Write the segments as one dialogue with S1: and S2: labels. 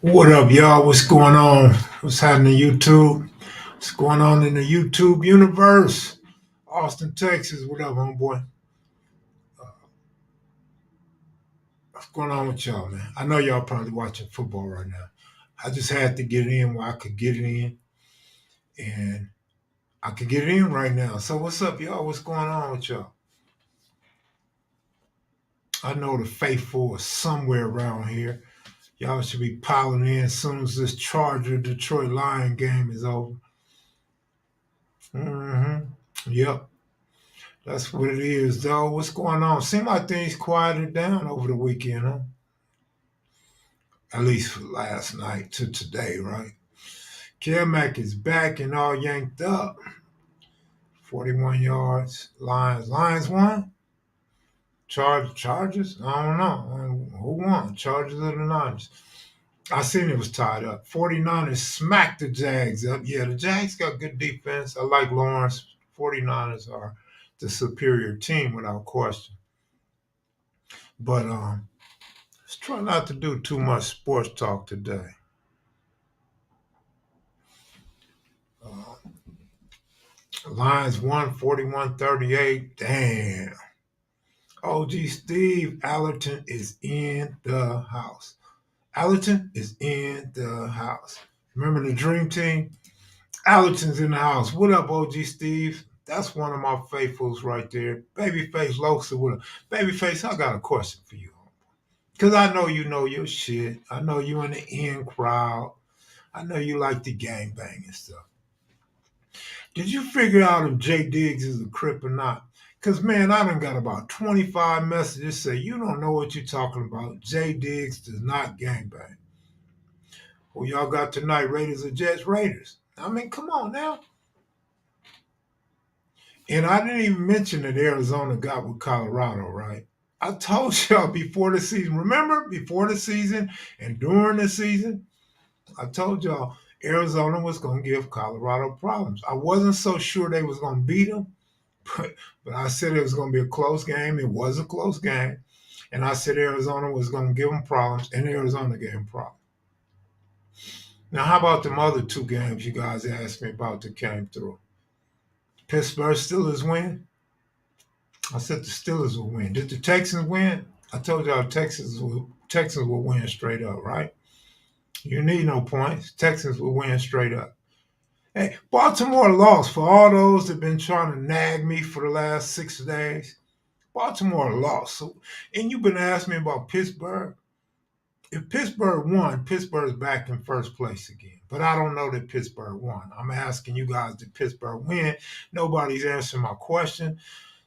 S1: What up, y'all? What's going on? What's happening, YouTube? What's going on in the YouTube universe? Austin, Texas. What up, homeboy? What's going on with y'all, man? I know y'all probably watching football right now. I just had to get it in where I could get it in, and I could get it in right now. So, what's up, y'all? What's going on with y'all? I know the faithful is somewhere around here. Y'all should be piling in as soon as this Charger Detroit Lion game is over. Yep. That's what it is, though. What's going on? Seem like things quieted down over the weekend, huh? At least for last night to today, right? Kev Mac is back and all yanked up. 41 yards. Lions won? Chargers? I don't know. Who won? Chargers or the Niners? I seen it was tied up. 49ers smacked the Jags up. Yeah, the Jags got good defense. I like Lawrence. 49ers are the superior team without question. But let's try not to do too much sports talk today. Uh, Lions won 41-38. Damn. OG Steve Allerton is in the house. Allerton is in the house. Remember the Dream Team? Allerton's in the house. What up, OG Steve? That's one of my faithfuls right there. Babyface Losa with a Babyface, I got a question for you. Because I know your shit. I know you in the in crowd. I know you like the gangbang and stuff. Did you figure out if Jay Diggs is a Crip or not? Because, man, I done got about 25 messages say, you don't know what you're talking about. Jay Diggs does not gangbang. Well, y'all got tonight Raiders or Jets? Raiders. I mean, come on now. And I didn't even mention that Arizona got with Colorado, right? I told y'all before the season. Remember, before the season and during the season, I told y'all Arizona was going to give Colorado problems. I wasn't so sure they was going to beat them, but, but I said it was going to be a close game. It was a close game. And I said Arizona was going to give them problems, and Arizona gave them problems. Now, how about them other two games you guys asked me about that came through? Pittsburgh Steelers win? I said the Steelers will win. Did the Texans win? I told y'all Texans will win straight up, right? You need no points. Texans will win straight up. Hey, Baltimore lost for all those that have been trying to nag me for the last 6 days. Baltimore lost. So, and you've been asking me about Pittsburgh. If Pittsburgh won, Pittsburgh's back in first place again. But I don't know that Pittsburgh won. I'm asking you guys, did Pittsburgh win? Nobody's answering my question.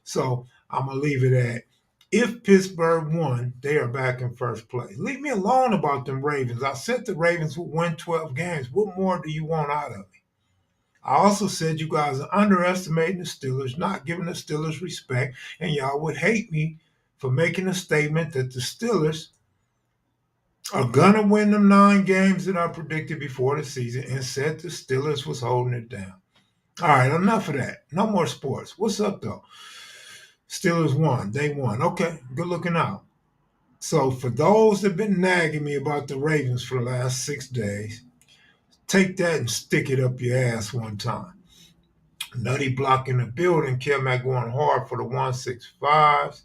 S1: So I'm going to leave it at if Pittsburgh won, they are back in first place. Leave me alone about them Ravens. I said the Ravens would win 12 games. What more do you want out of me? I also said you guys are underestimating the Steelers, not giving the Steelers respect, and y'all would hate me for making a statement that the Steelers are gonna win them 9 games that I predicted before the season and said the Steelers was holding it down. All right, enough of that. No more sports. What's up though? Steelers won. They won. Okay, good looking out. So for those that have been nagging me about the Ravens for the last 6 days, take that and stick it up your ass one time. Nutty block in the building. Kev Mac going hard for the 165s.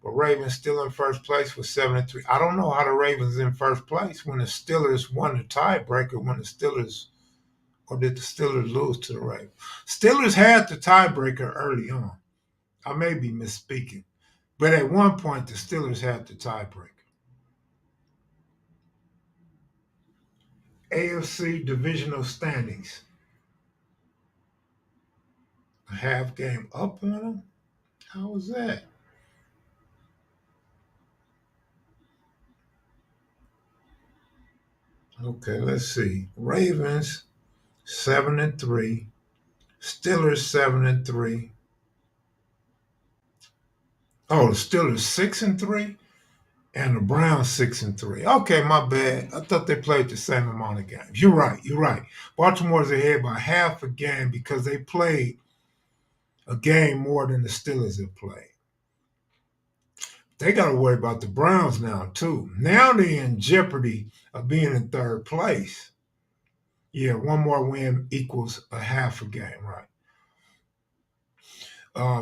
S1: But Ravens still in first place with 7-3. I don't know how the Ravens in first place when the Steelers won the tiebreaker. When the Steelers, or did the Steelers lose to the Ravens? Steelers had the tiebreaker early on. I may be misspeaking, but at one point the Steelers had the tiebreaker. AFC divisional standings. A half game up on them. How was that? Okay, let's see. Ravens 7-3. Steelers 7-3. Oh, the Steelers 6-3, and the Browns 6-3. Okay, my bad. I thought they played the same amount of games. You're right. You're right. Baltimore's ahead by half a game because they played a game more than the Steelers have played. They got to worry about the Browns now, too. Now they're in jeopardy of being in third place. Yeah, one more win equals a half a game, right?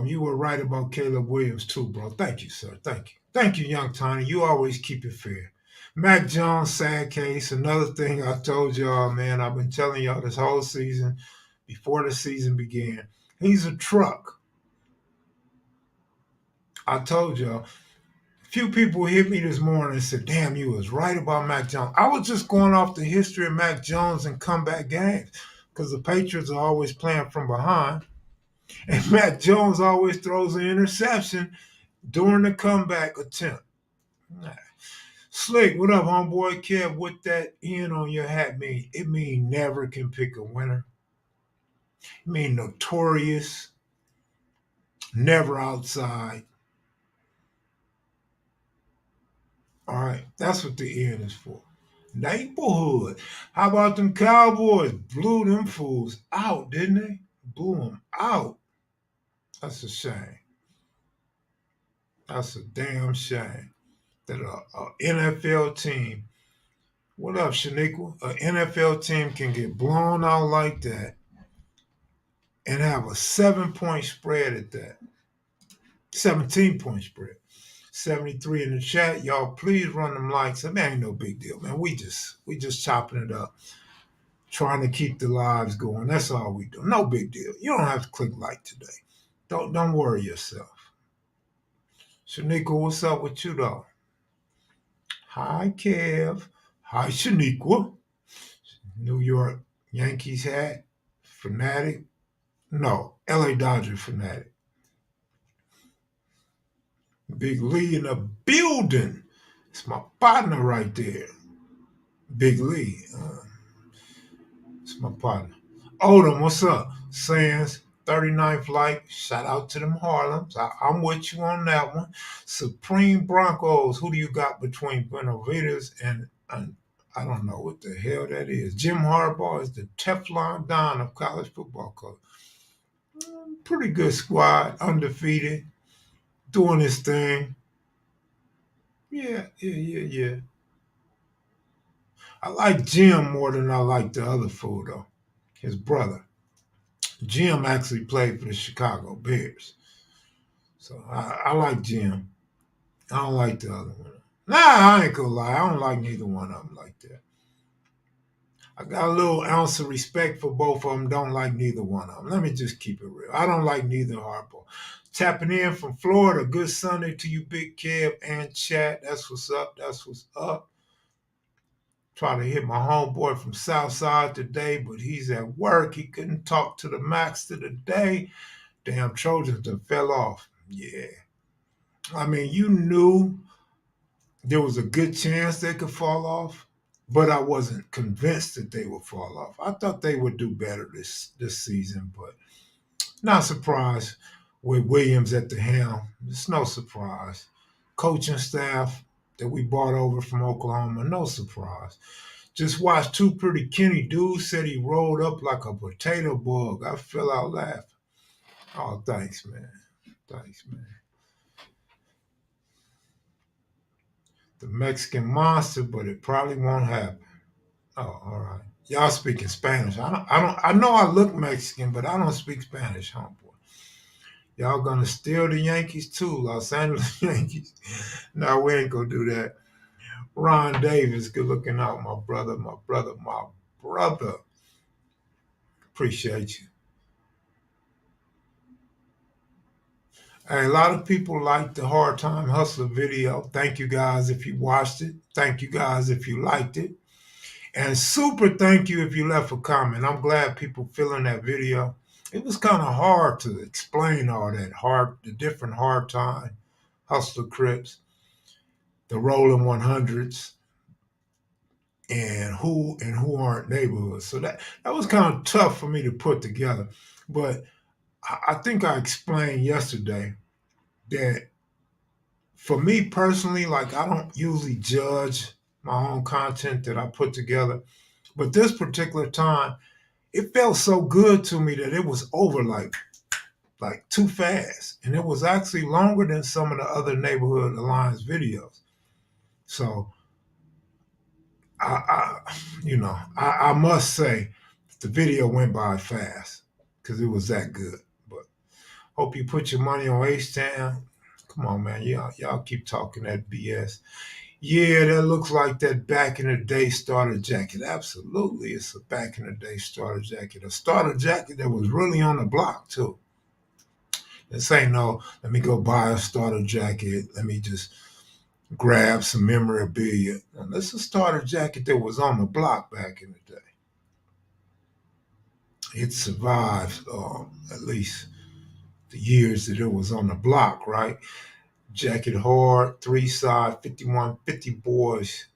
S1: You were right about Caleb Williams, too, bro. Thank you, sir. Thank you. Thank you, young Tony. You always keep it fair. Mack Jones, sad case. Another thing I told y'all, man, I've been telling y'all this whole season, before the season began. He's a truck. I told y'all. Few people hit me this morning and said, damn, you was right about Mack Jones. I was just going off the history of Mack Jones and comeback games because the Patriots are always playing from behind. And Mack Jones always throws an interception during the comeback attempt. Slick, what up, homeboy? Kev, what that N on your hat mean? It mean never can pick a winner. It mean notorious, never outside. All right, that's what the N is for. Neighborhood. How about them Cowboys? Blew them fools out, didn't they? Blew them out. That's a shame. That's a damn shame that a NFL team, what up, Shaniqua? An NFL team can get blown out like that and have a 7-point spread at that. 17-point spread. 73 in the chat. Y'all please run them likes. That ain't no big deal, man. We just chopping it up. Trying to keep the lives going. That's all we do. No big deal. You don't have to click like today. Don't worry yourself. Shaniqua, what's up with you though? Hi, Kev. Hi, Shaniqua. New York Yankees hat. Fanatic. No, LA Dodger fanatic. Big Lee in the building. It's my partner right there. Big Lee. It's my partner. Odom, what's up? Sands, 39th Light. Shout out to them Harlems. I'm with you on that one. Supreme Broncos. Who do you got between Benavides and I don't know what the hell that is. Jim Harbaugh is the Teflon Don of college football coach. Pretty good squad, undefeated, doing his thing. Yeah. I like Jim more than I like the other fool, though. His brother. Jim actually played for the Chicago Bears. So I like Jim. I don't like the other one. Nah, I ain't gonna lie. I don't like neither one of them like that. I got a little ounce of respect for both of them. Don't like neither one of them. Let me just keep it real. I don't like neither Harbaugh. Tapping in from Florida. Good Sunday to you, Big Kev and chat. That's what's up. That's what's up. Trying to hit my homeboy from Southside today, but he's at work. He couldn't talk to the max today. Damn Trojans that fell off. Yeah. I mean, you knew there was a good chance they could fall off, but I wasn't convinced that they would fall off. I thought they would do better this season, but not surprised with Williams at the helm. It's no surprise. Coaching staff that we brought over from Oklahoma, no surprise. Just watched two pretty Kenny dudes said he rolled up like a potato bug. I fell out laughing. Oh, thanks, man. Thanks, man. The Mexican monster, but it probably won't happen. Oh, all right. Y'all speaking Spanish. I know I look Mexican, but I don't speak Spanish, homeboy. Y'all gonna steal the Yankees too, Los Angeles Yankees. No, we ain't gonna do that. Ron Davis, good looking out, my brother, my brother, my brother. Appreciate you. Hey, a lot of people liked the Hard Time Hustler video. Thank you guys if you watched it. Thank you guys if you liked it. And super thank you if you left a comment. I'm glad people feeling that video. It was kind of hard to explain all that the different hard time hustler crips, the rolling 100s, and who aren't neighborhoods. So that was kind of tough for me to put together. But I think I explained yesterday that for me personally, like I don't usually judge my own content that I put together. But this particular time, it felt so good to me that it was over like like too fast, and it was actually longer than some of the other neighborhood alliance videos. So I must say the video went by fast because it was that good. But hope you put your money on H Town. Come on, man, y'all keep talking that BS. Yeah, that looks like that back in the day starter jacket. Absolutely, it's a back in the day starter jacket. A starter jacket that was really on the block too. This ain't no, let me go buy a starter jacket. Let me just grab some memorabilia. Now, this is a starter jacket that was on the block back in the day. It survived at least the years that it was on the block, right? Jacket hard, three side, 5150 boys.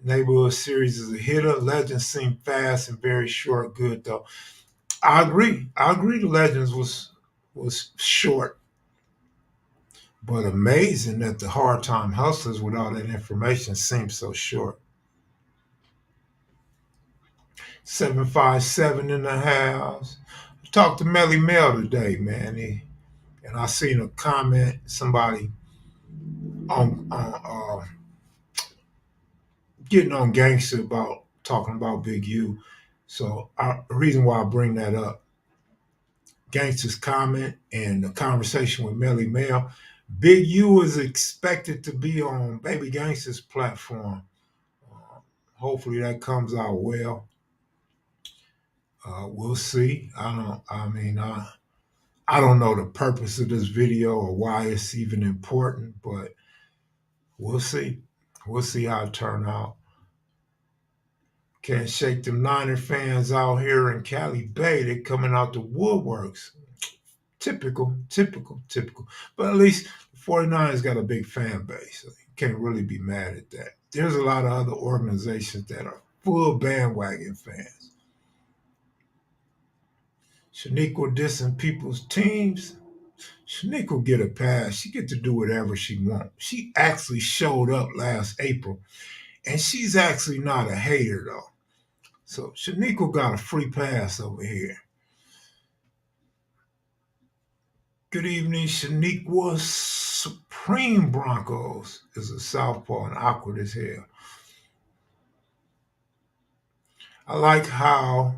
S1: Neighborhood series is a hitter. Legends seem fast and very short good though. I agree. I agree the Legends was short, but amazing that the hard time hustlers with all that information seems so short. 757 in the house. I talked to Melly Mel today, man. And I seen a comment, somebody on getting on gangster about talking about Big U. So the reason why I bring that up, gangster's comment and the conversation with Melly Mel, Big U is expected to be on Baby Gangster's platform. Uh, Hopefully that comes out well. We'll see. I don't know the purpose of this video or why it's even important, but we'll see. We'll see how it turn out. Can't shake them Niner fans out here in Cali Bay. They coming out the woodworks. Typical, typical, typical. But at least the 49ers got a big fan base. So you can't really be mad at that. There's a lot of other organizations that are full bandwagon fans. Shaniqua dissing people's teams. Shaniqua get a pass. She get to do whatever she wants. She actually showed up last April, and she's actually not a hater though. So Shaniqua got a free pass over here. Good evening, Shaniqua. Supreme Broncos is a southpaw and awkward as hell. I like how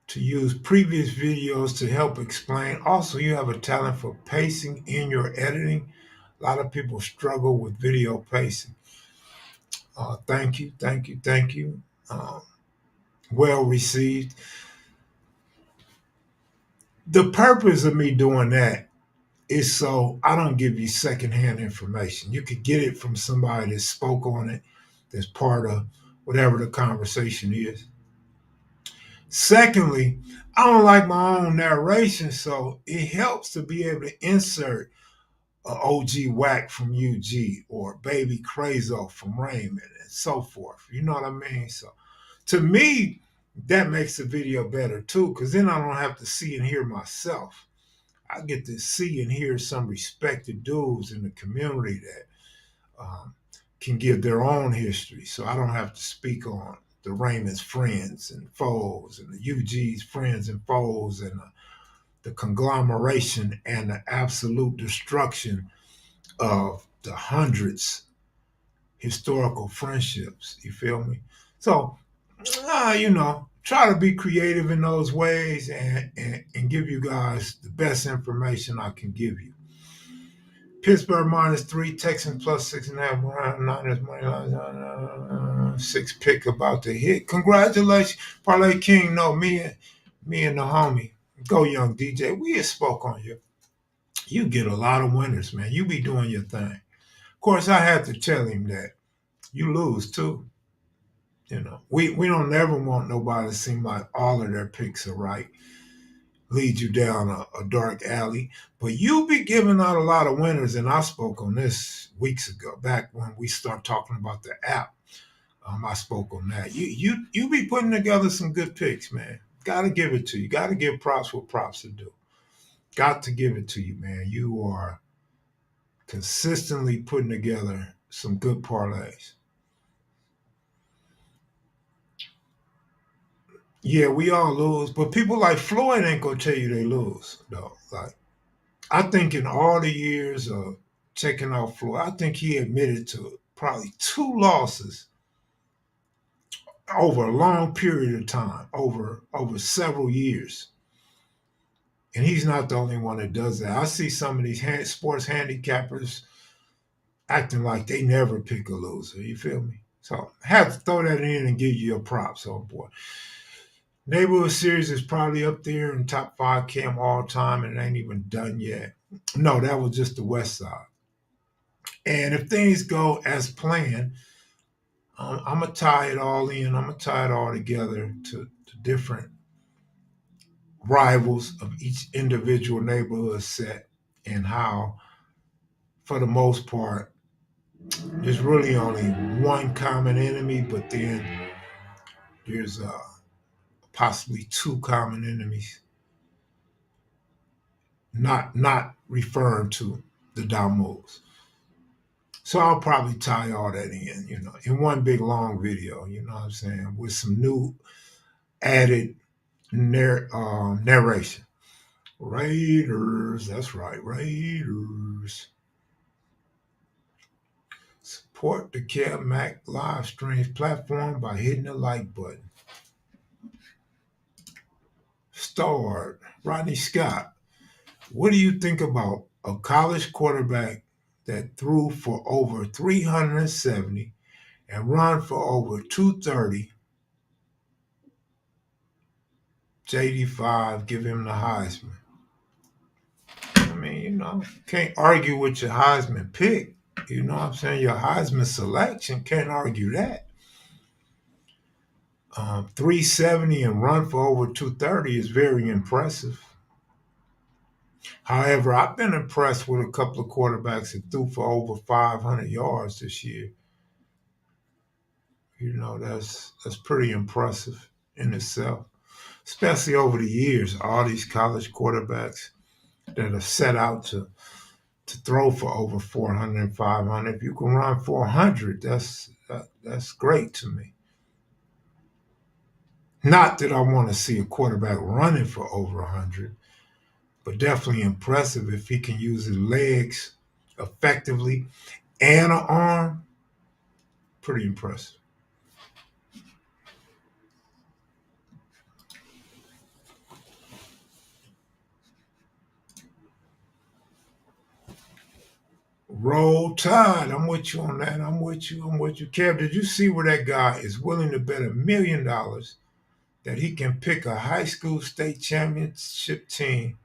S1: to use previous videos to help explain. Also, you have a talent for pacing in your editing. A lot of people struggle with video pacing. Thank you, thank you, thank you. Well received. The purpose of me doing that is so I don't give you secondhand information. You could get it from somebody that spoke on it, that's part of whatever the conversation is. Secondly, I don't like my own narration, so it helps to be able to insert OG Whack from UG or Baby Crazo from Raymond and so forth. You know what I mean? So to me, that makes the video better too, because then I don't have to see and hear myself. I get to see and hear some respected dudes in the community that um, can give their own history. So I don't have to speak on the Raymond's friends and foes and the UG's friends and foes and the conglomeration and the absolute destruction of the hundreds historical friendships. You feel me? So, try to be creative in those ways and give you guys the best information I can give you. Pittsburgh -3, Texans +6.5, Niners money line, 6 pick about to hit. Congratulations, Parlay King. No, me and the homie, Go Young DJ, we had spoke on you. You get a lot of winners, man. You be doing your thing. Of course, I had to tell him that you lose too. We don't never want nobody to seem like all of their picks are right, lead you down a dark alley. But you be giving out a lot of winners, and I spoke on this weeks ago, back when we start talking about the app. I spoke on that. You be putting together some good picks, man. Got to give it to you. Got to give props what props to do. Got to give it to you, man. You are consistently putting together some good parlays. Yeah, we all lose, but people like Floyd ain't gonna tell you they lose, though. Like I think in all the years of checking out Floyd, I think he admitted to probably two losses over a long period of time, over several years. And he's not the only one that does that. I see some of these sports handicappers acting like they never pick a loser. You feel me? So I have to throw that in and give you your props, oh boy. Neighborhood Series is probably up there in top five cam all time, and it ain't even done yet. No, that was just the West Side. And if things go as planned, I'm gonna tie it all in. I'm gonna tie it all together to different rivals of each individual neighborhood set, and how, for the most part, there's really only one common enemy, but then there's possibly two common enemies, not referring to the Dalmos. So I'll probably tie all that in one big long video, you know what I'm saying, with some new added narration. Raiders, that's right, Raiders. Support the Kev Mac live streams platform by hitting the like button. Start. Rodney Scott. What do you think about a college quarterback that threw for over 370 and run for over 230? JD5, give him the Heisman. I mean, can't argue with your Heisman pick. You know what I'm saying? Your Heisman selection, can't argue that. 370 and run for over 230 is very impressive. However, I've been impressed with a couple of quarterbacks that threw for over 500 yards this year. That's pretty impressive in itself, especially over the years. All these college quarterbacks that have set out to throw for over 400 and 500. If you can run 400, that's great to me. Not that I want to see a quarterback running for over 100, but definitely impressive if he can use his legs effectively and an arm. Pretty impressive. Roll Tide. I'm with you on that. I'm with you. I'm with you. Kev, did you see where that guy is willing to bet $1 million that he can pick a high school state championship team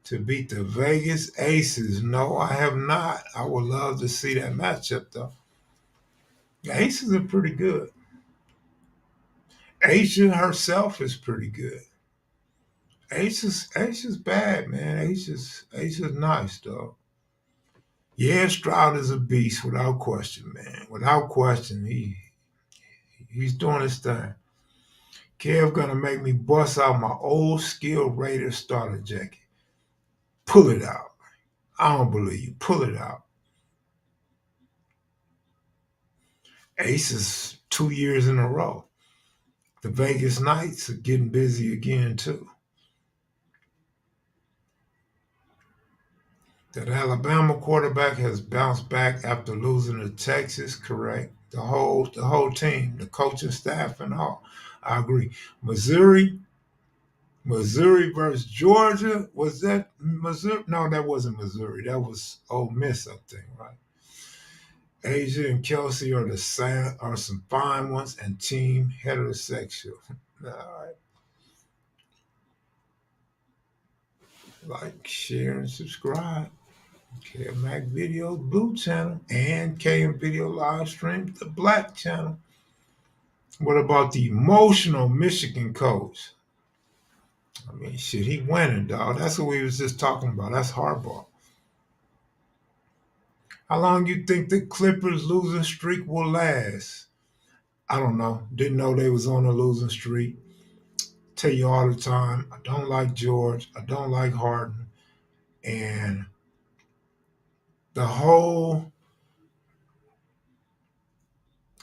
S1: to beat the Vegas Aces? No, I have not. I would love to see that matchup, though. The Aces are pretty good. Asia herself is pretty good. Ace is bad, man. Ace is nice, though. Yeah, Stroud is a beast without question, man. Without question, he's doing his thing. Kev gonna make me bust out my old Skill Raider starter jacket. Pull it out. I don't believe you. Pull it out. Ace is 2 years in a row. The Vegas Knights are getting busy again too. That Alabama quarterback has bounced back after losing to Texas, correct? The whole team, the coaching staff and all. I agree. Missouri versus Georgia. Was that Missouri? No, that wasn't Missouri. That was Ole Miss, I think, right? Asia and Kelsey are some fine ones, and team heterosexual. All right. Like, share, and subscribe. Kev Mac Videos Blue channel and KM Video Live Stream the Black channel. What about the emotional Michigan coach? I mean, shit, he winning, dog. That's what we was just talking about. That's hardball. How long you think the Clippers losing streak will last? I don't know. Didn't know they was on a losing streak. Tell you all the time, I don't like George. I don't like Harden. And the whole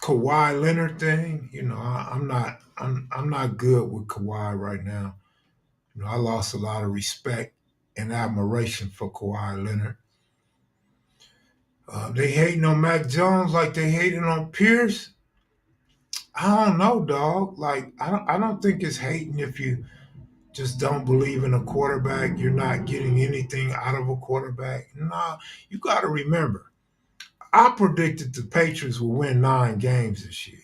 S1: Kawhi Leonard thing, I'm not good with Kawhi right now. I lost a lot of respect and admiration for Kawhi Leonard. They hating on Mack Jones like they hating on Pierce. I don't know, dog. Like I don't think it's hating if you just don't believe in a quarterback. You're not getting anything out of a quarterback. Nah, you got to remember. I predicted the Patriots will win 9 games this year.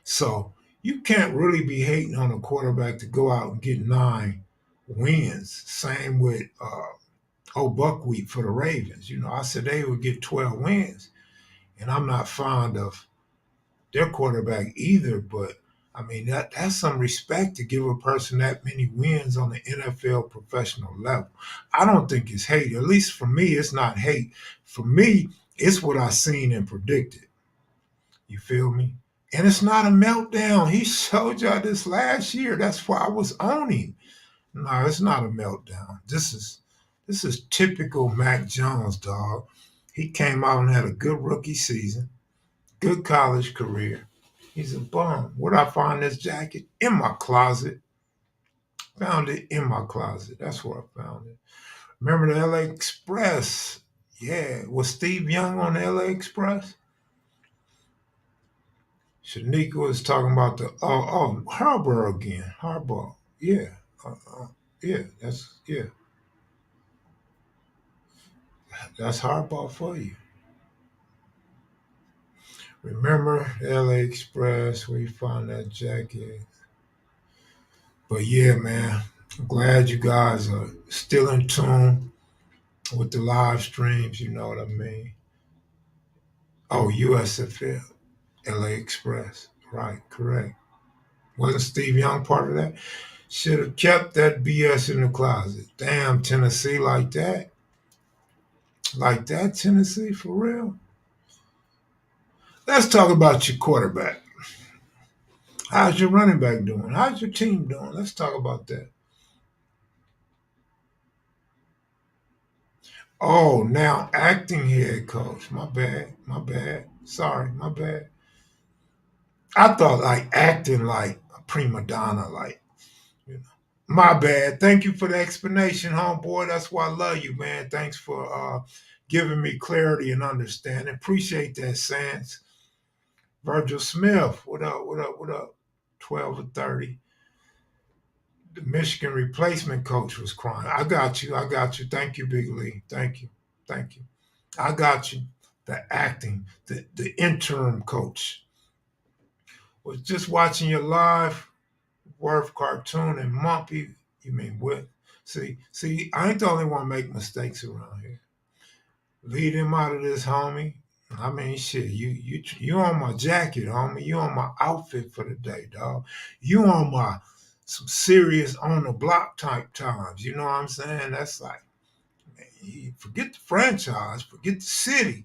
S1: So you can't really be hating on a quarterback to go out and get 9 wins. Same with Buckwheat for the Ravens. I said they would get 12 wins, and I'm not fond of their quarterback either. But I mean that's some respect to give a person that many wins on the NFL professional level. I don't think it's hate. At least for me, it's not hate. For me, it's what I seen and predicted. You feel me? And it's not a meltdown. He showed y'all this last year. That's why I was on him. No, it's not a meltdown. This is typical Mack Jones, dog. He came out and had a good rookie season, good college career. He's a bum. Where'd I find this jacket? In my closet. Found it in my closet. That's where I found it. Remember the LA Express? Yeah. Was Steve Young on the LA Express? Shanika was talking about the Harbaugh again. Harbaugh. Yeah. Uh, uh, yeah, that's Harbaugh for you. Remember LA Express where you found that jacket? But yeah, man, I'm glad you guys are still in tune with the live streams. You know what I mean? Oh, USFL, LA Express. Right, correct. Wasn't Steve Young part of that? Should have kept that BS in the closet. Damn, Tennessee, like that? Like that, Tennessee, for real? Let's talk about your quarterback. How's your running back doing? How's your team doing? Let's talk about that. Oh, now acting head coach. My bad. My bad. Sorry, my bad. I thought like acting like a prima donna, like, you know. My bad. Thank you for the explanation, homeboy. That's why I love you, man. Thanks for giving me clarity and understanding. Appreciate that, Sans. Virgil Smith, what up, what up, what up? 12 or 30. The Michigan replacement coach was crying. I got you. I got you. Thank you, Big Lee. Thank you. Thank you. I got you. The acting, the interim coach was just watching your live Worth cartoon and Mumpy. You mean what? See, I ain't the only one make mistakes around here. Lead him out of this, homie. I mean, shit, you on my jacket, homie. You on my outfit for the day, dog. You on my some serious on the block type times. You know what I'm saying? That's like, man, forget the franchise, forget the city.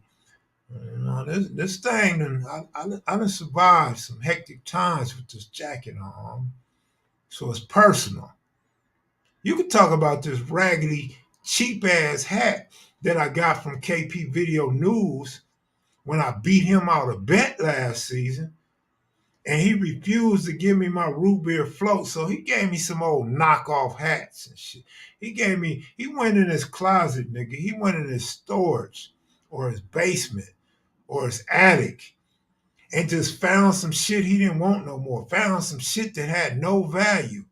S1: This thing, I done survived some hectic times with this jacket on. So it's personal. You could talk about this raggedy, cheap ass hat that I got from KP Video News when I beat him out of bet last season. And he refused to give me my root beer float. So he gave me some old knockoff hats and shit. He went in his closet, nigga. He went in his storage or his basement or his attic and just found some shit he didn't want no more. Found some shit that had no value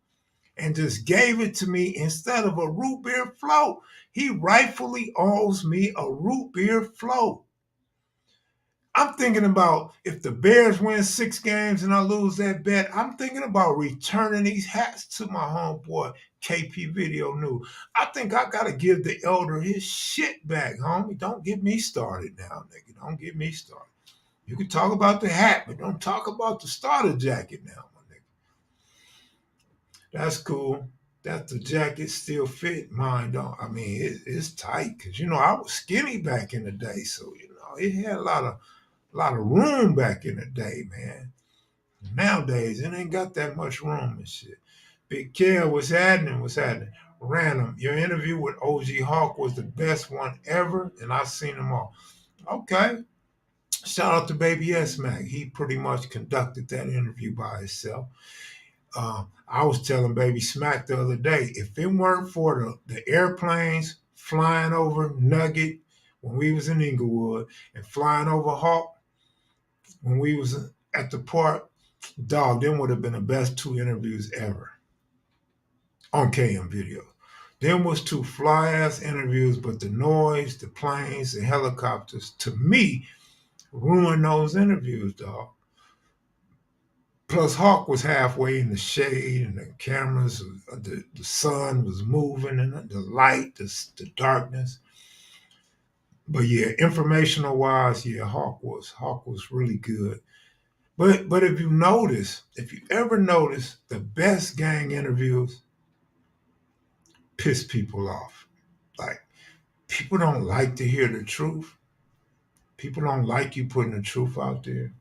S1: and just gave it to me instead of a root beer float. He rightfully owes me a root beer float. I'm thinking about if the Bears win 6 games and I lose that bet, I'm thinking about returning these hats to my homeboy, KP Video News. I think I got to give the elder his shit back, homie. Don't get me started now, nigga. Don't get me started. You can talk about the hat, but don't talk about the starter jacket now, my nigga. That's cool. That the jacket still fit. Mine don't. I mean, it's tight because I was skinny back in the day, so it had a lot of room back in the day, man. Nowadays, it ain't got that much room and shit. Big Kev, what's happening? What's happening? Random. Your interview with OG Hawk was the best one ever, and I've seen them all. Okay. Shout out to Baby S Mac. He pretty much conducted that interview by himself. I was telling Baby Smack the other day, if it weren't for the airplanes flying over Nugget when we was in Inglewood and flying over Hawk when we was at the park, dog, them would have been the best two interviews ever on KM video. Them was two fly ass interviews, but the noise, the planes, the helicopters, to me, ruined those interviews, dog. Plus, Hawk was halfway in the shade, and the cameras, the sun was moving, and the light, the darkness. But yeah, informational wise, yeah, Hawk was really good. But if you ever notice, the best gang interviews piss people off. Like people don't like to hear the truth. People don't like you putting the truth out there.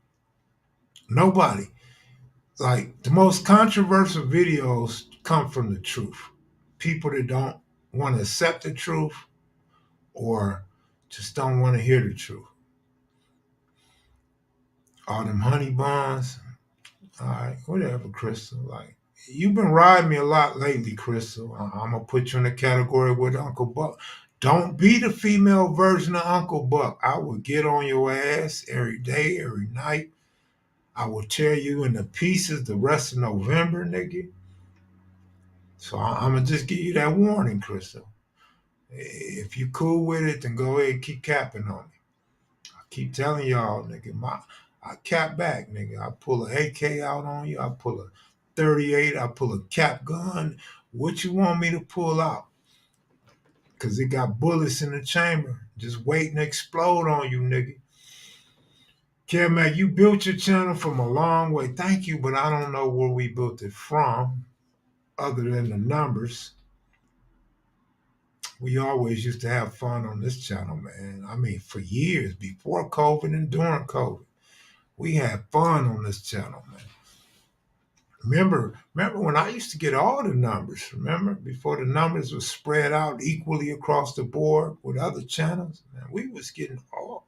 S1: Nobody. Like the most controversial videos come from the truth. People that don't want to accept the truth or just don't want to hear the truth. All them honey buns. All right, whatever, Crystal. Like you've been riding me a lot lately, Crystal. I'm gonna put you in the category with Uncle Buck. Don't be the female version of Uncle Buck. I will get on your ass every day, every night. I will tear you into pieces the rest of November, nigga. So I'm gonna just give you that warning, Crystal. If you cool with it, then go ahead and keep capping on me. I keep telling y'all, nigga, I cap back, nigga. I pull a AK out on you. I pull a 38. I pull a cap gun. What you want me to pull out? Cause it got bullets in the chamber, just waiting to explode on you, nigga. Kev Mac, you built your channel from a long way. Thank you, but I don't know where we built it from, other than the numbers. We always used to have fun on this channel, man. I mean, for years, before COVID and during COVID, we had fun on this channel, man. Remember when I used to get all the numbers, remember? Before the numbers were spread out equally across the board with other channels, man, we was getting all,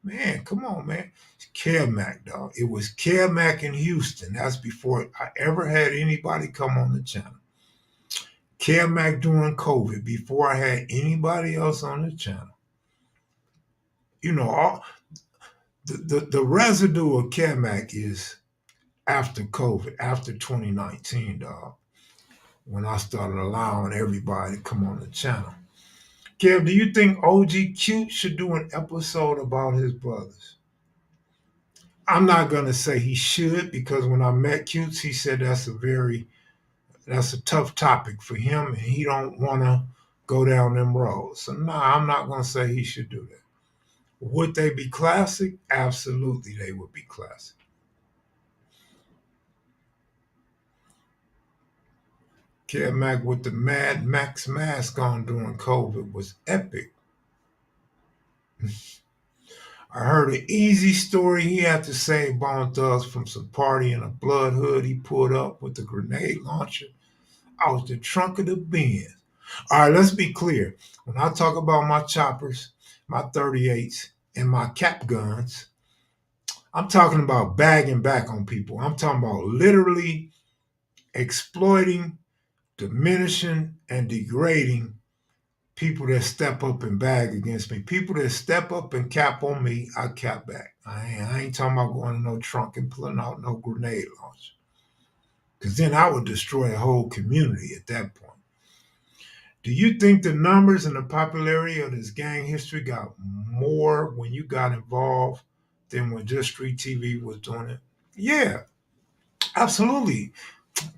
S1: man, come on, man. It's Kev Mac, dog. It was Kev Mac in Houston. That's before I ever had anybody come on the channel. Kev Mac during COVID, before I had anybody else on the channel. You know, all the residue of Kev Mac is after COVID, after 2019, dog, when I started allowing everybody to come on the channel. Kev, do you think OG Cute should do an episode about his brothers? I'm not gonna say he should because when I met Cutes, he said that's a tough topic for him and he don't wanna go down them roads. So nah, I'm not gonna say he should do that. Would they be classic? Absolutely they would be classic. Kev Mac with the Mad Max mask on during COVID was epic. I heard an easy story he had to save Bone Thugs from some party in a blood hood he pulled up with the grenade launcher out the trunk of the Benz. All right, let's be clear. When I talk about my choppers, my 38s, and my cap guns, I'm talking about bagging back on people. I'm talking about literally exploiting, diminishing, and degrading people that step up and bag against me. People that step up and cap on me, I cap back. I ain't talking about going in no trunk and pulling out no grenade launcher. Because then I would destroy a whole community at that point. Do you think the numbers and the popularity of this gang history got more when you got involved than when just Street TV was doing it? Yeah, absolutely.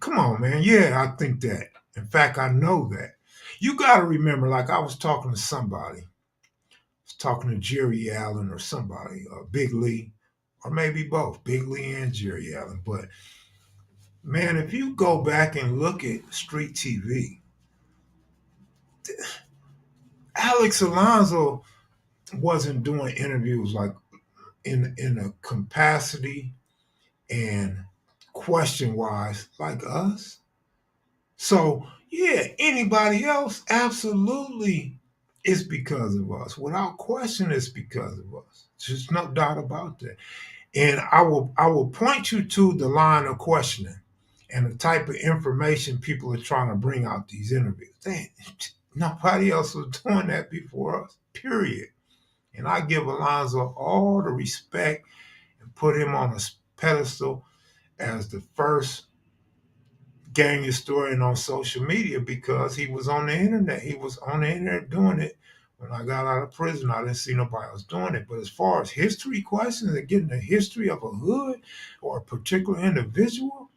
S1: Come on, man. Yeah, I think that. In fact, I know that. You got to remember, like I was talking to somebody, talking to Jerry Allen or somebody, Big Lee, or maybe both, Big Lee and Jerry Allen. But man, if you go back and look at Street TV, Alex Alonso wasn't doing interviews like in a capacity and question wise like us. So yeah, anybody else, absolutely, it's because of us. Without question, it's because of us. There's no doubt about that. And I will point you to the line of questioning. and the type of information people are trying to bring out these interviews. Nobody else was doing that before us, period. And I give Alonzo all the respect and put him on a pedestal as the first gang historian on social media because he was on the internet. He was on the internet doing it. When I got out of prison, I didn't see nobody else doing it. But as far as history questions and getting the history of a hood or a particular individual,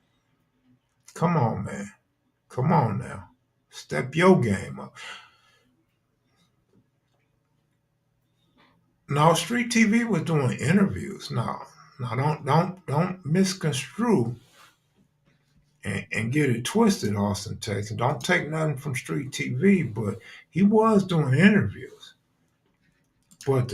S1: come on, man. Come on now. Step your game up. No, Street TV was doing interviews. No, no, don't misconstrue and get it twisted, Austin, Texas. Don't take nothing from Street TV, but he was doing interviews. But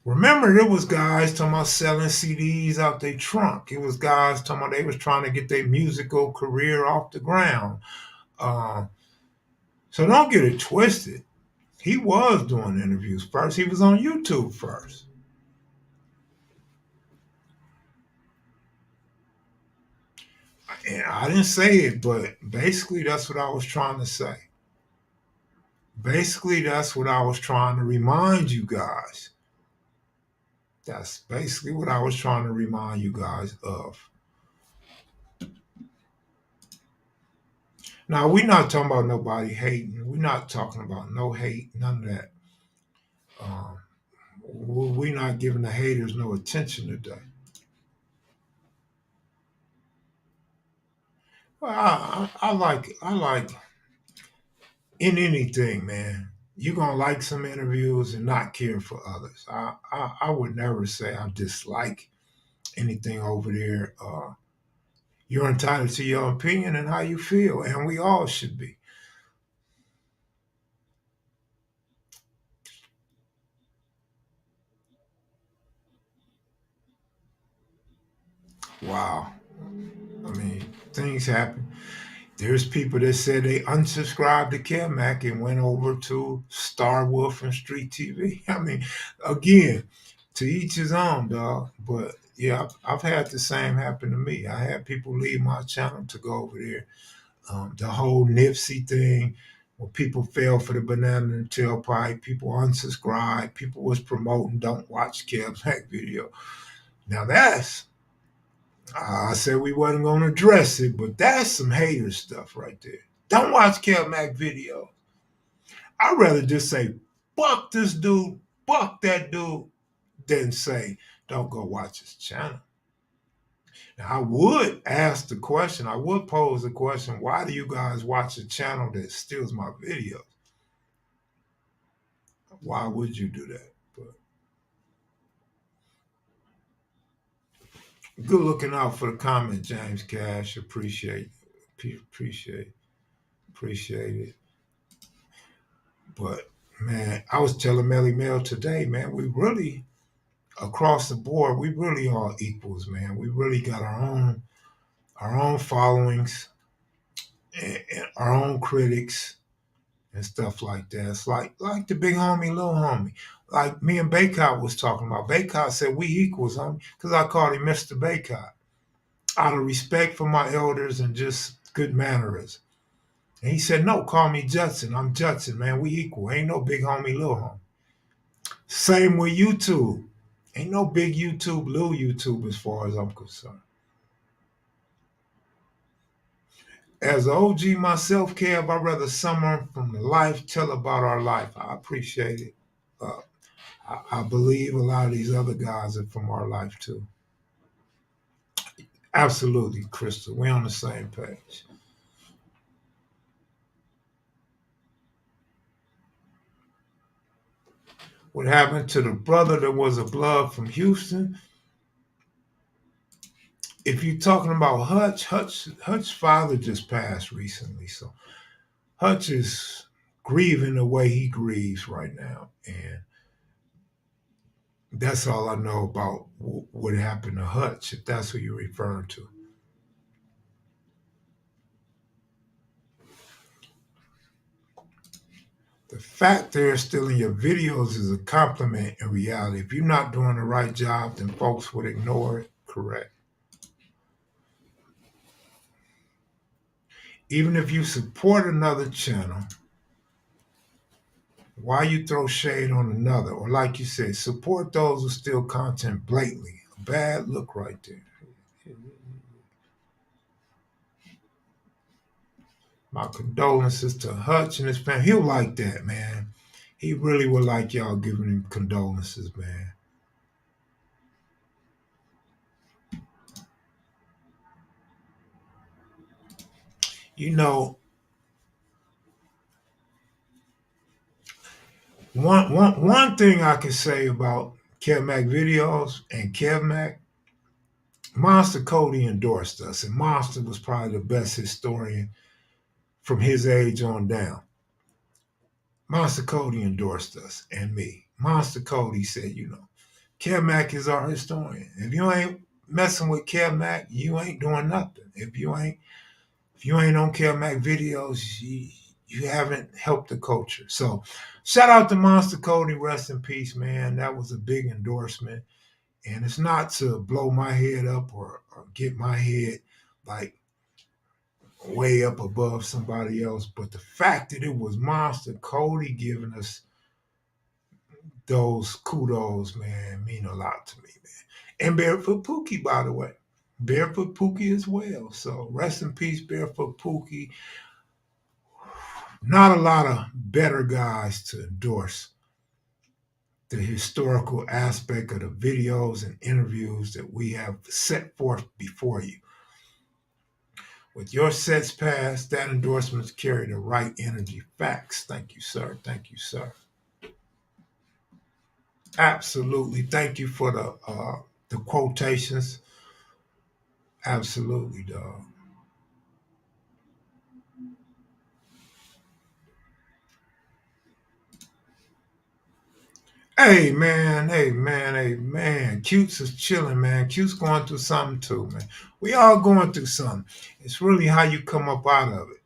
S1: remember, there was guys talking about selling CDs out their trunk. It was guys talking about they was trying to get their musical career off the ground. Uh, so don't get it twisted. He was doing interviews first. He was on YouTube first. And I didn't say it, but basically that's what I was trying to say. Basically, that's what I was trying to remind you guys. That's basically what I was trying to remind you guys of. Now, we're not talking about nobody hating. We're not talking about no hate, none of that. Um, we're not giving the haters no attention today. Well, I like in anything, man. You're gonna like some interviews and not care for others. I would never say I dislike anything over there. You're entitled to your opinion and how you feel, and we all should be. Wow. I mean, things happen. There's people that said they unsubscribed to Kev Mac and went over to Star Wolf and Street TV. I mean, again, to each his own, dog. But yeah, I've had the same happen to me. I had people leave my channel to go over there. The whole Nipsey thing, where people fell for the banana and tailpipe, people unsubscribed, people was promoting don't watch Kev Mac video. Now that's I said we wasn't gonna address it, but that's some hater stuff right there. Don't watch Kev Mac video. I'd rather just say, fuck this dude, fuck that dude, than say, don't go watch his channel. Now, I would ask the question, I would pose the question, why do you guys watch a channel that steals my videos? Why would you do that? But good looking out for the comment, James Cash. Appreciate, appreciate it. But man, I was telling Melly Mel today, man, we really across the board, we really are equals, man. We really got our own followings and our own critics and stuff like that. It's like the big homie, little homie. Like me and Baycott was talking about. Baycott said we equals, homie, because I called him Mr. Baycott out of respect for my elders and just good manners. And he said, no, call me Judson. I'm Judson, man. We equal. Ain't no big homie, little homie. Same with YouTube. Ain't no big YouTube, little YouTube as far as I'm concerned. As an OG myself, Kev, I'd rather someone from the life tell about our life. I appreciate it. Uh, I believe a lot of these other guys are from our life too. Absolutely, Crystal. We're on the same page. What happened to the brother that was a blood from Houston? If you're talking about Hutch's father just passed recently, so Hutch is grieving the way he grieves right now, and that's all I know about what happened to Hutch, if that's who you're referring to. The fact they're stealing your videos is a compliment in reality. If you're not doing the right job, then folks would ignore it. Correct. Even if you support another channel, why you throw shade on another? Or like you said, support those who steal content blatantly. A bad look right there. My condolences to Hutch and his family. He'll like that, man. He really would like y'all giving him condolences, man. You know, one thing I can say about Kev Mac videos and Kev Mac, Monster Cody endorsed us, and Monster was probably the best historian from his age on down. Monster Cody endorsed us and me. Monster Cody said, Kev Mac is our historian. If you ain't messing with Kev Mac, you ain't doing nothing. If you ain't on Kev Mac videos, you haven't helped the culture. So shout out to Monster Cody, rest in peace, man. That was a big endorsement. And it's not to blow my head up or get my head like way up above somebody else, but the fact that it was Monster Cody giving us those kudos, man, mean a lot to me, man. And Barefoot Pookie, by the way. Barefoot Pookie as well. So rest in peace, Barefoot Pookie. Not a lot of better guys to endorse the historical aspect of the videos and interviews that we have set forth before you. With your sets passed, that endorsements carry the right energy. Facts. Thank you, sir. Thank you, sir. Absolutely. Thank you for the quotations. Absolutely, dog. Hey man, hey man. Cutes is chilling, man. Cute's going through something too, man. We all going through something. It's really how you come up out of it.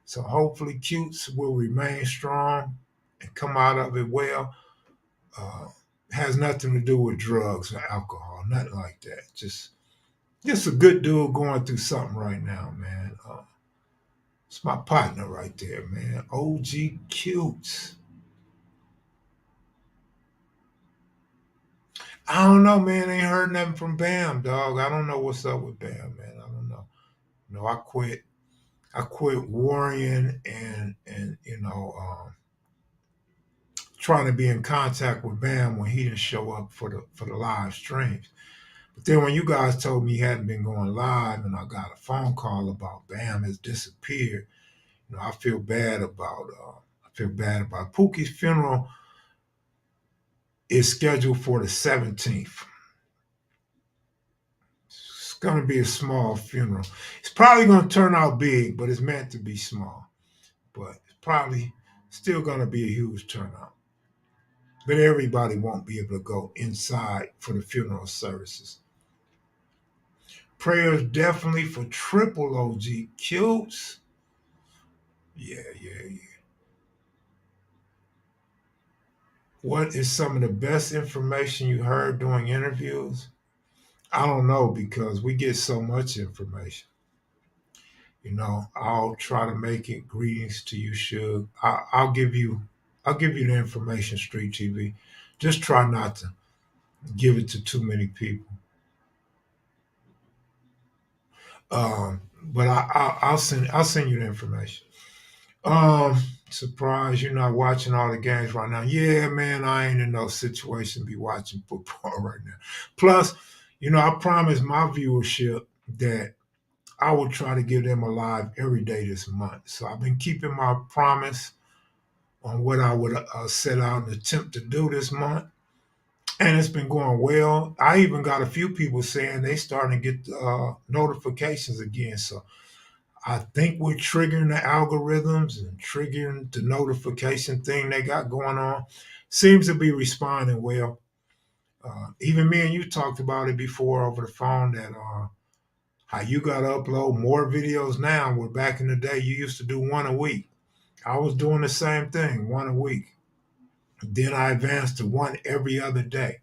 S1: So hopefully Cutes will remain strong and come out of it well. Uh, has nothing to do with drugs or alcohol, nothing like that. Just a good dude going through something right now, man. It's my partner right there, man. OG Cutes. I don't know, man. Ain't heard nothing from Bam, dog. I don't know what's up with Bam, man. I don't know. No, I quit. I quit worrying and trying to be in contact with Bam when he didn't show up for the live streams. But then when you guys told me he hadn't been going live, and I got a phone call about Bam has disappeared, I feel bad about. I feel bad about Pookie's funeral is scheduled for the 17th. It's going to be a small funeral. It's probably going to turn out big, but it's meant to be small. But it's probably still going to be a huge turnout. But everybody won't be able to go inside for the funeral services. Prayers definitely for triple OG Cutes. Yeah, yeah, yeah. What is some of the best information you heard during interviews? I don't know because we get so much information. I'll try to make it. Greetings to you, Suge. I'll give you the information, Street TV. Just try not to give it to too many people. But I'll send you the information. Um, Surprised you're not watching all the games right now. Yeah, man, I ain't in no situation to be watching football right now. Plus, I promised my viewership that I will try to give them a live every day this month. So I've been keeping my promise on what I would set out and attempt to do this month. And it's been going well. I even got a few people saying they starting to get notifications again. So I think we're triggering the algorithms and triggering the notification thing they got going on. Seems to be responding well. Even me and you talked about it before over the phone that how you got to upload more videos now, where back in the day you used to do one a week. I was doing the same thing, one a week. Then I advanced to one every other day.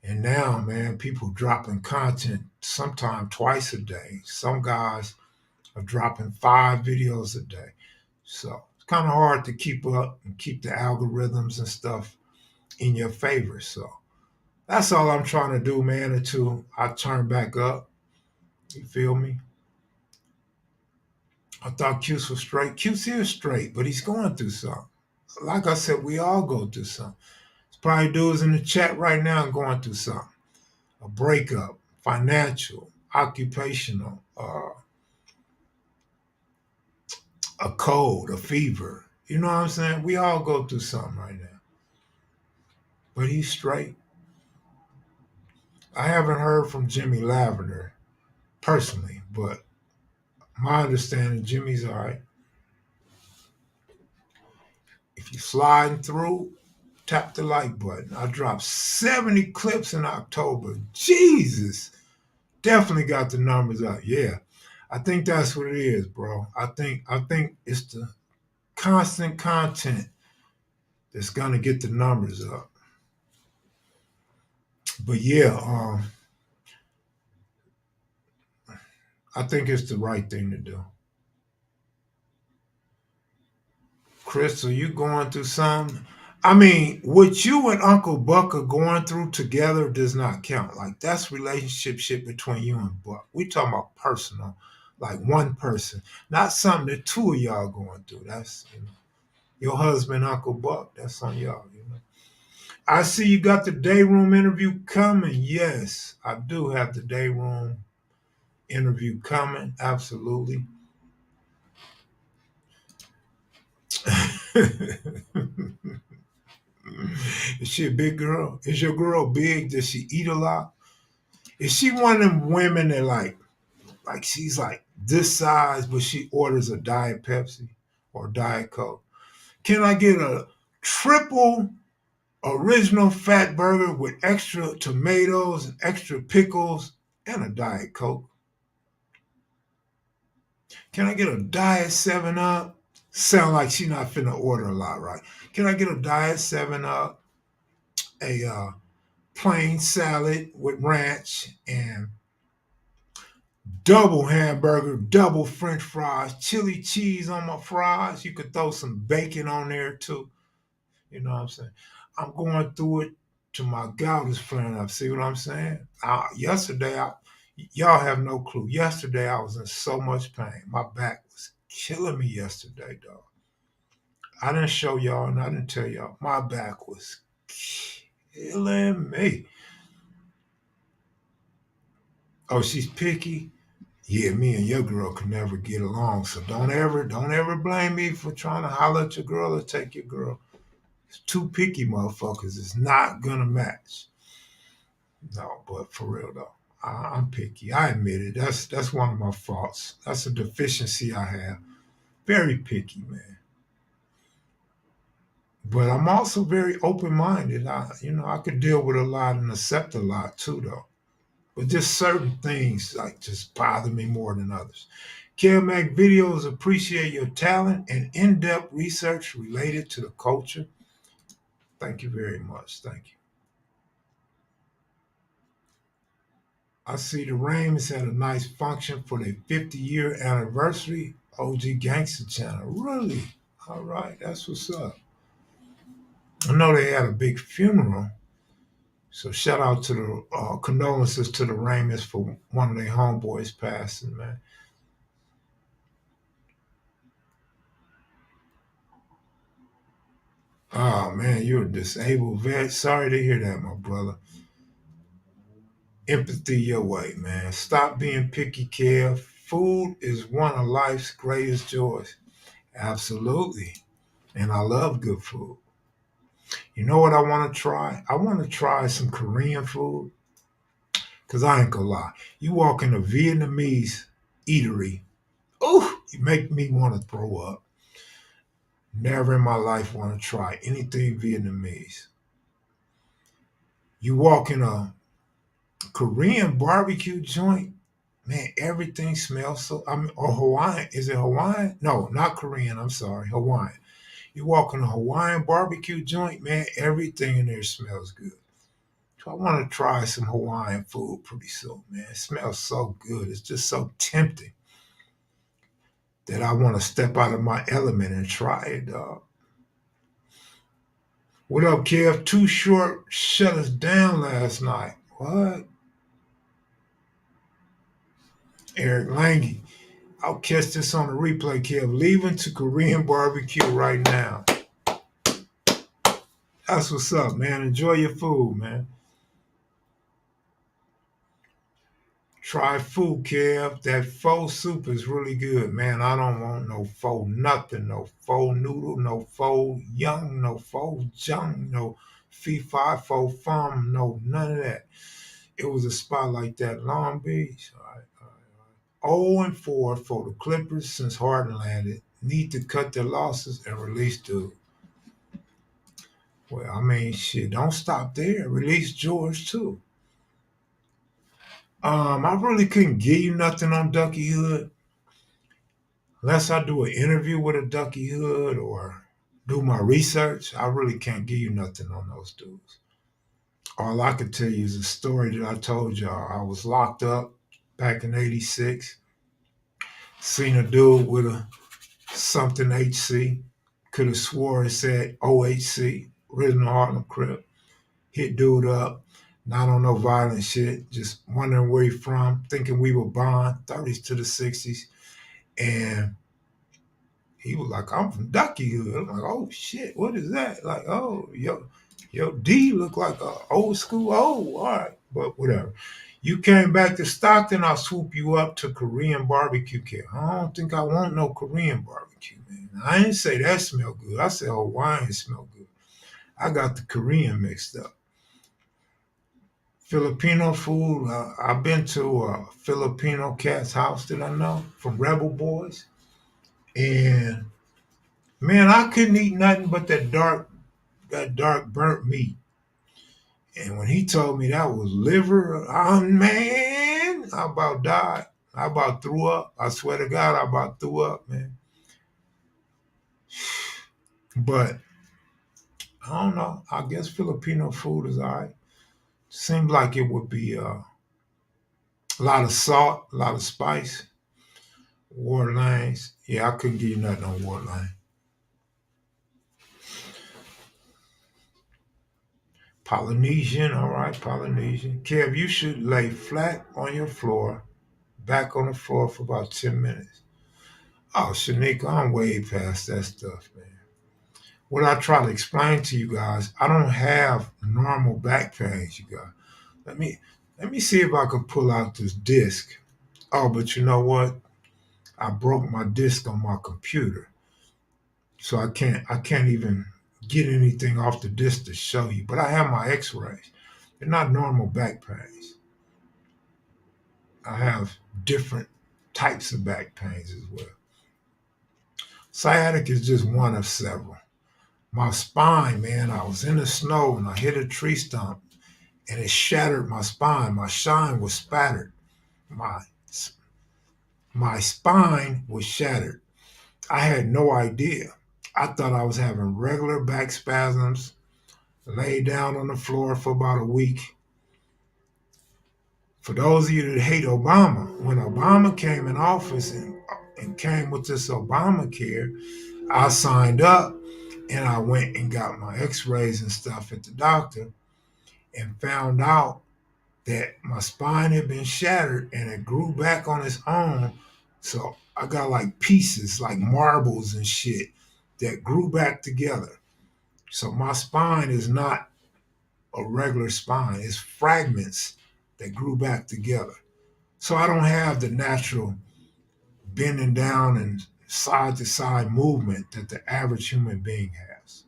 S1: And now, man, people dropping content sometime twice a day. Some guys of dropping 5 videos a day. So it's kind of hard to keep up and keep the algorithms and stuff in your favor. So that's all I'm trying to do, man, until I turn back up. You feel me? I thought Q's was straight. Q's here straight, but he's going through something. Like I said, we all go through something. There's probably dudes in the chat right now going through something. A breakup, financial, occupational, a cold, a fever. You know what I'm saying? We all go through something right now. But he's straight. I haven't heard from Jimmy Lavender personally, but my understanding, Jimmy's all right. If you're sliding through, tap the like button. I dropped 70 clips in October. Jesus. Definitely got the numbers up. Yeah. I think that's what it is, bro. I think it's the constant content that's gonna get the numbers up. But yeah, I think it's the right thing to do. Chris, are you going through something? I mean, what you and Uncle Buck are going through together does not count. Like that's relationship shit between you and Buck. We talking about personal, like one person, not something that two of y'all going through. That's your husband, Uncle Buck. That's on y'all. I see you got the day room interview coming. Yes, I do have the day room interview coming. Absolutely. Is she a big girl? Is your girl big? Does she eat a lot? Is she one of them women that like she's like this size, but she orders a Diet Pepsi or Diet Coke? Can I get a triple original fat burger with extra tomatoes and extra pickles and a Diet Coke? Can I get a Diet 7 Up? Sound like she not finna order a lot, right? Can I get a Diet 7 Up, a plain salad with ranch, and double hamburger, double french fries, chili cheese on my fries? You could throw some bacon on there too. You know what I'm saying? I'm going through it to my gout is flaring up. See what I'm saying? Y'all have no clue. Yesterday, I was in so much pain. My back was killing me yesterday, dog. I didn't show y'all and I didn't tell y'all. My back was killing me. Oh, she's picky. Yeah, me and your girl could never get along. So don't ever blame me for trying to holler at your girl or take your girl. It's two picky motherfuckers. It's not gonna match. No, but for real though, I'm picky. I admit it. That's one of my faults. That's a deficiency I have. Very picky, man. But I'm also very open minded. I could deal with a lot and accept a lot too, though. But just certain things like just bother me more than others. Kev Mac videos appreciate your talent and in-depth research related to the culture. Thank you very much. Thank you. I see the Raymond's had a nice function for their 50-year anniversary. OG Gangster Channel. Really? All right, that's what's up. I know they had a big funeral. So shout out to the condolences to the Raymonds for one of their homeboys passing, man. Oh man, you're a disabled vet. Sorry to hear that, my brother. Empathy your way, man. Stop being picky, Kev. Food is one of life's greatest joys. Absolutely. And I love good food. You know what I want to try? I want to try some Korean food. Cause I ain't gonna lie. You walk in a Vietnamese eatery, ooh, you make me want to throw up. Never in my life want to try anything Vietnamese. You walk in a Korean barbecue joint, man, everything smells so. I mean, or Hawaiian. Is it Hawaiian? No, not Korean. I'm sorry, Hawaiian. You walk in a Hawaiian barbecue joint, man, everything in there smells good. So I want to try some Hawaiian food pretty soon, man. It smells so good. It's just so tempting. that I want to step out of my element and try it, dog. What up, Kev? Too short shut us down last night. What? Eric Lange. I'll catch this on the replay, Kev. Leaving to Korean barbecue right now. That's what's up, man. Enjoy your food, man. Try food, Kev. That pho soup is really good, man. I don't want no pho nothing. No pho noodle, no pho young, no pho jung, no fee fi pho fum, no none of that. It was a spot like that, Long Beach. All right, all right. 0 and 4 for the Clippers since Harden landed. Need to cut their losses and release dude. Well, I mean, shit, don't stop there. Release George too. I really couldn't give you nothing on Ducky Hood unless I do an interview with a Ducky Hood or do my research. I really can't give you nothing on those dudes. All I can tell you is a story that I told y'all. I was locked up back in '86. Seen a dude with a something HC. Could have swore it said OHC, original Harlem Crip. Hit dude up. Not on no violent shit. Just wondering where he from. Thinking we were bond, 30s to the 60s. And he was like, I'm from Ducky Hood. I'm like, oh shit, what is that? Like, oh, yo, D look like a old school. Oh, all right, but whatever. You came back to Stockton, I'll swoop you up to Korean barbecue kit. I don't think I want no Korean barbecue, man. I didn't say that smell good. I said Hawaiian smell good. I got the Korean mixed up. Filipino food. I've been to a Filipino cat's house that I know from Rebel Boys, and man, I couldn't eat nothing but that dark burnt meat. And when he told me that was liver, man, I about died. I about threw up. I swear to God, I about threw up, man. But I don't know. I guess Filipino food is all right. Seems like it would be a lot of salt, a lot of spice. Water lines. Yeah, I couldn't give you nothing on water line. Polynesian, all right, Polynesian. Kev, you should lay flat on your floor, back on the floor for about 10 minutes. Oh, Shanika, I'm way past that stuff, man. What I try to explain to you guys, I don't have normal back pains, you guys. Let me let me see if I can pull out this disc. Oh, but you know what? I broke my disc on my computer. So I can't even get anything off the disc to show you. But I have my x-rays. They're not normal back pains. I have different types of back pains as well. Sciatic is just one of several. My spine, man, I was in the snow and I hit a tree stump and it shattered my spine. My shine was spattered. My my spine was shattered. I had no idea. I thought I was having regular back spasms, laid down on the floor for about a week. For those of you that hate Obama, when Obama came in office and came with this Obamacare, I signed up and I went and got my x-rays and stuff at the doctor and found out that my spine had been shattered and it grew back on its own. So I got like pieces, like marbles and shit that grew back together. So my spine is not a regular spine, it's fragments that grew back together. So I don't have the natural bending down and side to side movement that the average human being has.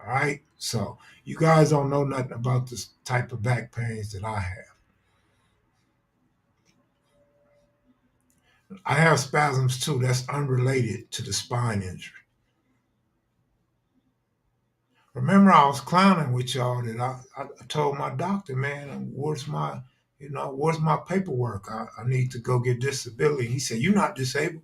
S1: All right. So you guys don't know nothing about this type of back pains that I have. I have spasms too. That's unrelated to the spine injury. Remember, I was clowning with y'all that I told my doctor, man, where's my paperwork? I need to go get disability. He said, you're not disabled.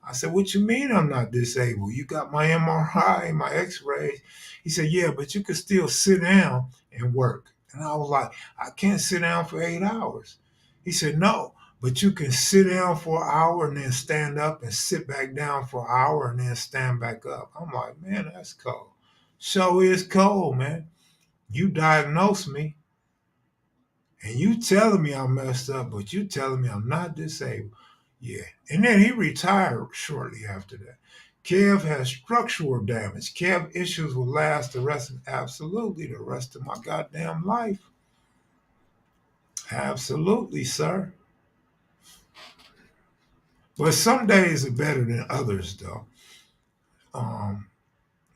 S1: I said, what you mean I'm not disabled? You got my MRI, my x-rays. He said, yeah, but you can still sit down and work. And I was like, I can't sit down for 8 hours. He said, no, But you can sit down for an hour and then stand up and sit back down for an hour and then stand back up. I'm like, man, that's cold. Show is cold, man. You diagnose me and you telling me I'm messed up, but you telling me I'm not disabled. Yeah. And then he retired shortly after that. Kev has structural damage. Kev issues will last absolutely the rest of my goddamn life. Absolutely, sir. But some days are better than others, though. Um,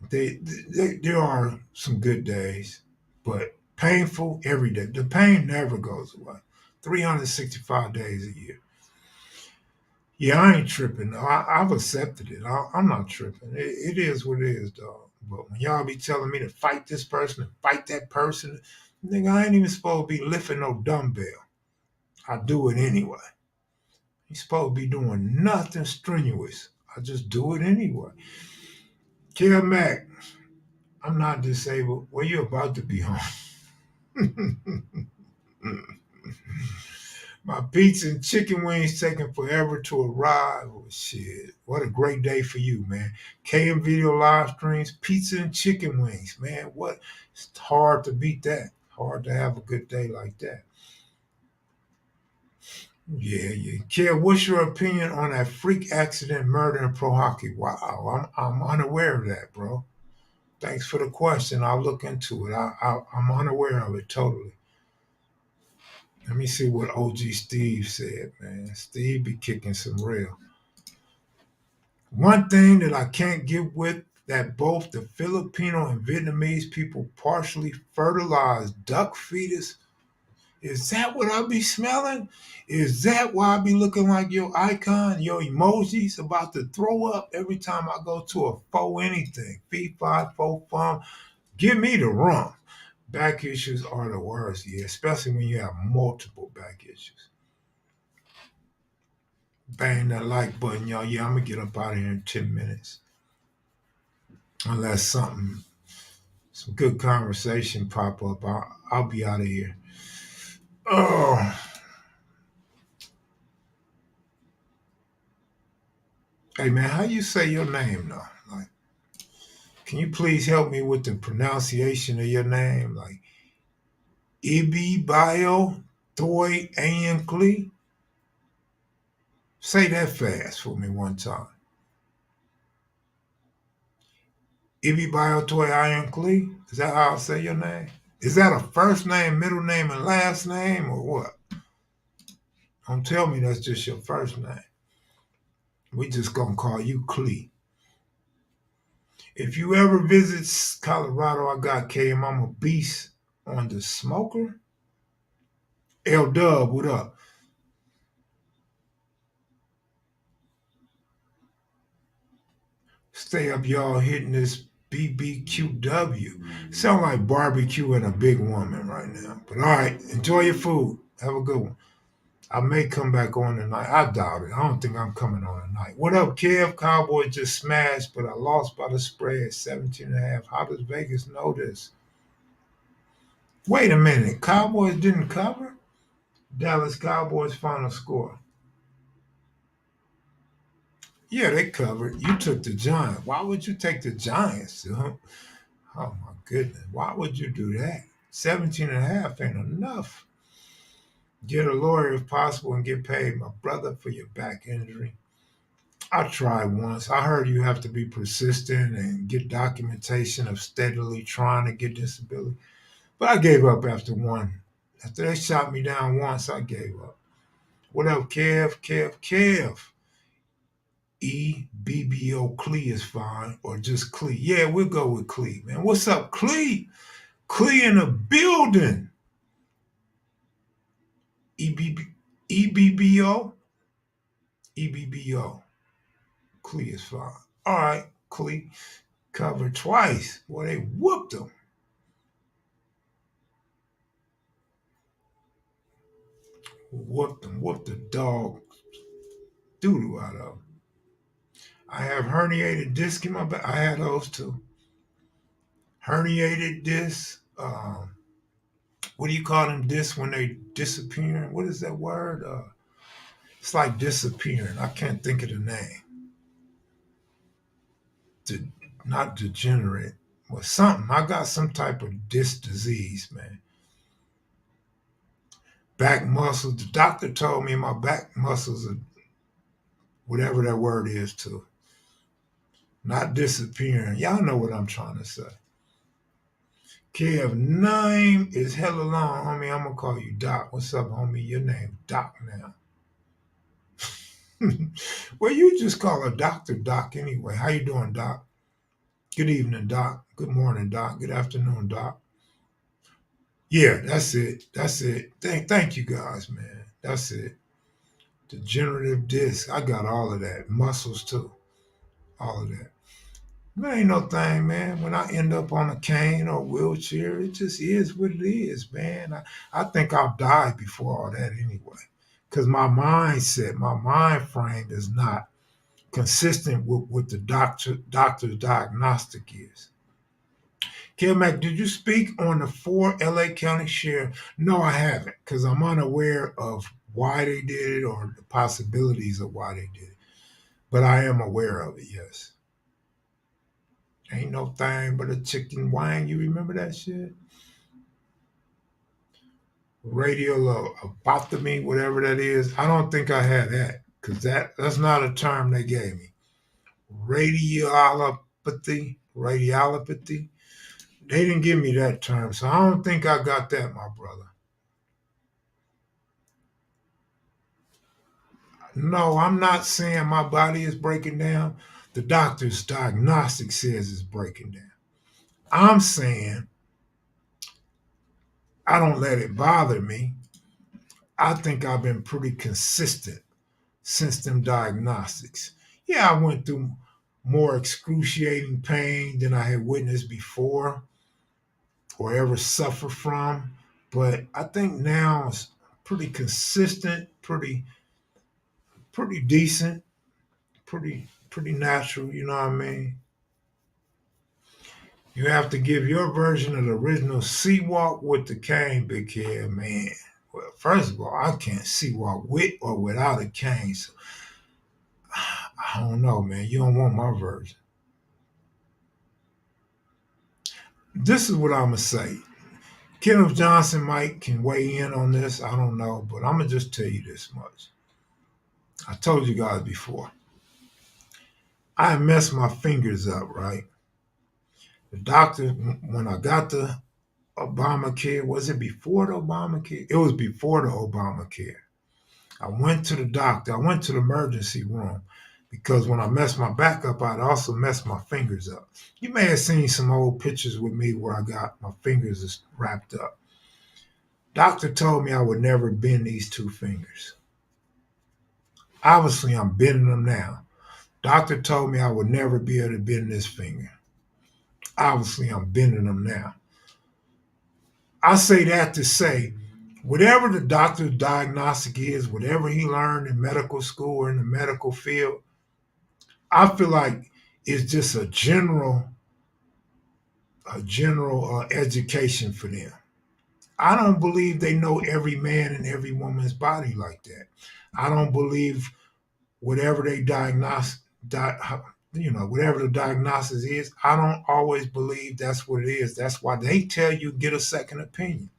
S1: there are some good days, but painful every day. The pain never goes away. 365 days a year. Yeah, I ain't tripping. I've accepted it. I'm not tripping. It is what it is, dog. But when y'all be telling me to fight this person and fight that person, nigga, I ain't even supposed to be lifting no dumbbell. I do it anyway. You supposed to be doing nothing strenuous. I just do it anyway. Kev Mac, I'm not disabled. Well, you're about to be home. My pizza and chicken wings taking forever to arrive. Oh, shit. What a great day for you, man. KM video live streams, pizza and chicken wings, man. What? It's hard to beat that. Hard to have a good day like that. Yeah, yeah. Kev, what's your opinion on that freak accident murder in pro hockey? Wow, I'm unaware of that, bro. Thanks for the question. I'll look into it. I'm unaware of it totally. Let me see what OG Steve said, man. Steve be kicking some real. One thing that I can't get with that both the Filipino and Vietnamese people partially fertilize duck fetus. Is that what I be smelling? Is that why I be looking like your icon, your emojis about to throw up every time I go to a faux anything? Fee-fi, faux fum. Give me the rum. Back issues are the worst, yeah, especially when you have multiple back issues. Bang that like button, y'all. Yeah, I'm gonna get up out of here in 10 minutes. Unless some good conversation pop up, I'll be out of here. Oh, hey man, how you say your name now? Like, can you please help me with the pronunciation of your name? Like, Ibi Bio Toy Ankli? Say that fast for me one time. Ibi Bio Toy Ankli? Is that how I say your name? Is that a first name, middle name, and last name, or what? Don't tell me that's just your first name. We just gonna call you Clee. If you ever visit Colorado, I got KM. I'm a beast on the smoker. L Dub, what up? Stay up, y'all, hitting this BBQW. Sound like barbecue and a big woman right now. But all right, enjoy your food. Have a good one. I may come back on tonight. I doubt it. I don't think I'm coming on tonight. What up, Kev? Cowboys just smashed, but I lost by the spread, 17 and a half. How does Vegas know this? Wait a minute. Cowboys didn't cover? Dallas Cowboys final score. Yeah, they covered. You took the Giants. Why would you take the Giants? Huh? Oh my goodness. Why would you do that? 17 and a half ain't enough. Get a lawyer if possible and get paid, my brother, for your back injury. I tried once. I heard you have to be persistent and get documentation of steadily trying to get disability. But I gave up after one. After they shot me down once, I gave up. What up, Kev? Kev. EBBO Clee is fine, or just Clee. Yeah, we'll go with Clee, man. What's up, Clee? Clee in the building. EBB, EBBO? EBBO. Clee is fine. All right, Clee. Covered twice. Boy, they whooped them. Whooped them. Whooped the dog doo-doo out of them. I have herniated disc in my back. I had those too. Herniated disc. What do you call them discs when they disappear? What is that word? It's like disappearing. I can't think of the name. De- Not degenerate. Well, something. I got some type of disc disease, man. Back muscles. The doctor told me my back muscles are whatever that word is too. Not disappearing. Y'all know what I'm trying to say. Kev, name is hella long, homie. I'm gonna call you Doc. What's up, homie? Your name Doc now. Well, you just call her Doctor Doc anyway. How you doing, Doc? Good evening, Doc. Good morning, Doc. Good afternoon, Doc. Yeah, that's it. That's it. Thank you guys, man. That's it. Degenerative disc. I got all of that. Muscles too. All of that. There ain't no thing, man. When I end up on a cane or wheelchair, it just is what it is, man. I think I'll die before all that anyway. Because my mindset, my mind frame is not consistent with what the doctor's diagnostic is. Kev Mac, did you speak on the four LA County sheriff? No, I haven't, because I'm unaware of why they did it or the possibilities of why they did it. But I am aware of it, yes. Ain't no thing but a chicken wing. You remember that shit? Radiolobotomy, whatever that is. I don't think I had that because that's not a term they gave me. Radiolopathy. They didn't give me that term, so I don't think I got that, my brother. No, I'm not saying my body is breaking down. The doctor's diagnostic says it's breaking down. I'm saying I don't let it bother me. I think I've been pretty consistent since them diagnostics. Yeah, I went through more excruciating pain than I had witnessed before or ever suffered from. But I think now it's pretty consistent, pretty decent, pretty natural, you know what I mean? You have to give your version of the original sea walk with the cane, big head, man. Well, first of all, I can't sea walk with or without a cane. So I don't know, man. You don't want my version. This is what I'm gonna say. Kenneth Johnson might can weigh in on this. I don't know, but I'm gonna just tell you this much. I told you guys before. I messed my fingers up, right? The doctor, when I got the Obamacare, was it before the Obamacare? It was before the Obamacare. I went to the doctor. I went to the emergency room because when I messed my back up, I'd also messed my fingers up. You may have seen some old pictures with me where I got my fingers wrapped up. Doctor told me I would never bend these two fingers. Obviously, I'm bending them now. Doctor told me I would never be able to bend this finger. Obviously, I'm bending them now. I say that to say, whatever the doctor's diagnostic is, whatever he learned in medical school or in the medical field, I feel like it's just a general education for them. I don't believe they know every man and every woman's body like that. I don't believe whatever they whatever the diagnosis is, I don't always believe that's what it is. That's why they tell you get a second opinion.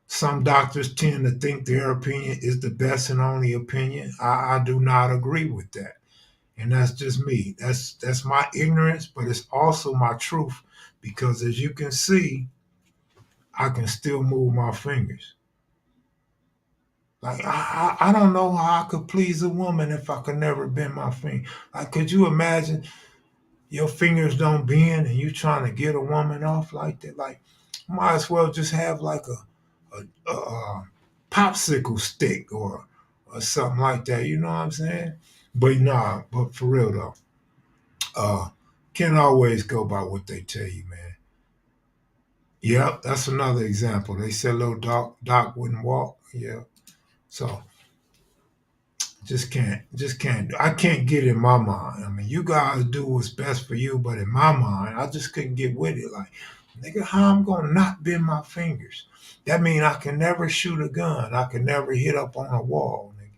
S1: Some doctors tend to think their opinion is the best and only opinion. I do not agree with that. And that's just me. That's my ignorance, but it's also my truth because as you can see, I can still move my fingers. Like I don't know how I could please a woman if I could never bend my finger. Like, could you imagine your fingers don't bend and you trying to get a woman off like that? Like, might as well just have like a popsicle stick or something like that. You know what I'm saying? But nah, but for real though, uh, can't always go by what they tell you, man. Yep, that's another example. They said little Doc wouldn't walk. Yeah, so just can't. I can't get in my mind. I mean, you guys do what's best for you, but in my mind, I just couldn't get with it. Like, nigga, how I'm gonna not bend my fingers? That mean I can never shoot a gun. I can never hit up on a wall, nigga.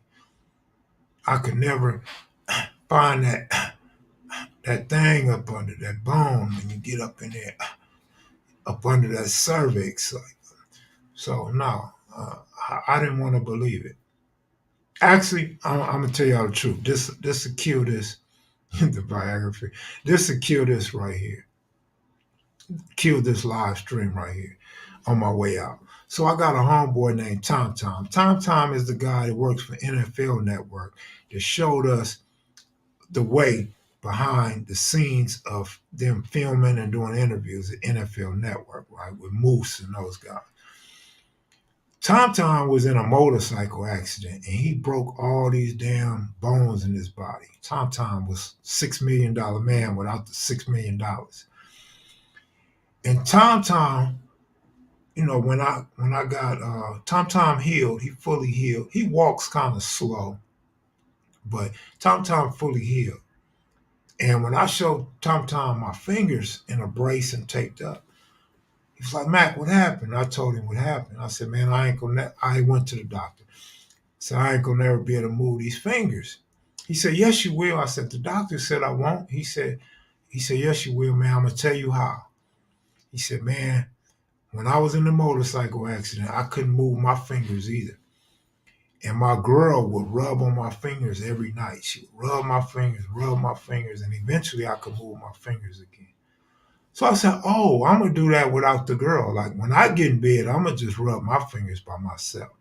S1: I could never find that thing up under that bone when you get up in there, up under that cervix. Like, so no, I didn't want to believe it. Actually, I'm gonna tell y'all the truth. This will kill this the biography. This will kill this right here. Kill this live stream right here on my way out. So I got a homeboy named Tom Tom. Tom Tom is the guy that works for NFL Network that showed us the way behind the scenes of them filming and doing interviews at NFL Network, right, with Moose and those guys. Tom Tom was in a motorcycle accident and he broke all these damn bones in his body. Tom Tom was $6 million man without the $6 million. And Tom Tom, when I got Tom Tom healed, he fully healed. He walks kind of slow, but Tom Tom fully healed. And when I showed Tom Tom my fingers in a brace and taped up, he was like, Mac, what happened? I told him what happened. I said, man, I went to the doctor. So I ain't gonna never be able to move these fingers. He said, yes, you will. I said, the doctor said I won't. He said, yes, you will, man. I'm gonna tell you how. He said, man, when I was in the motorcycle accident, I couldn't move my fingers either. And my girl would rub on my fingers every night. She would rub my fingers, and eventually I could move my fingers again. So I said, oh, I'm going to do that without the girl. Like when I get in bed, I'm going to just rub my fingers by myself.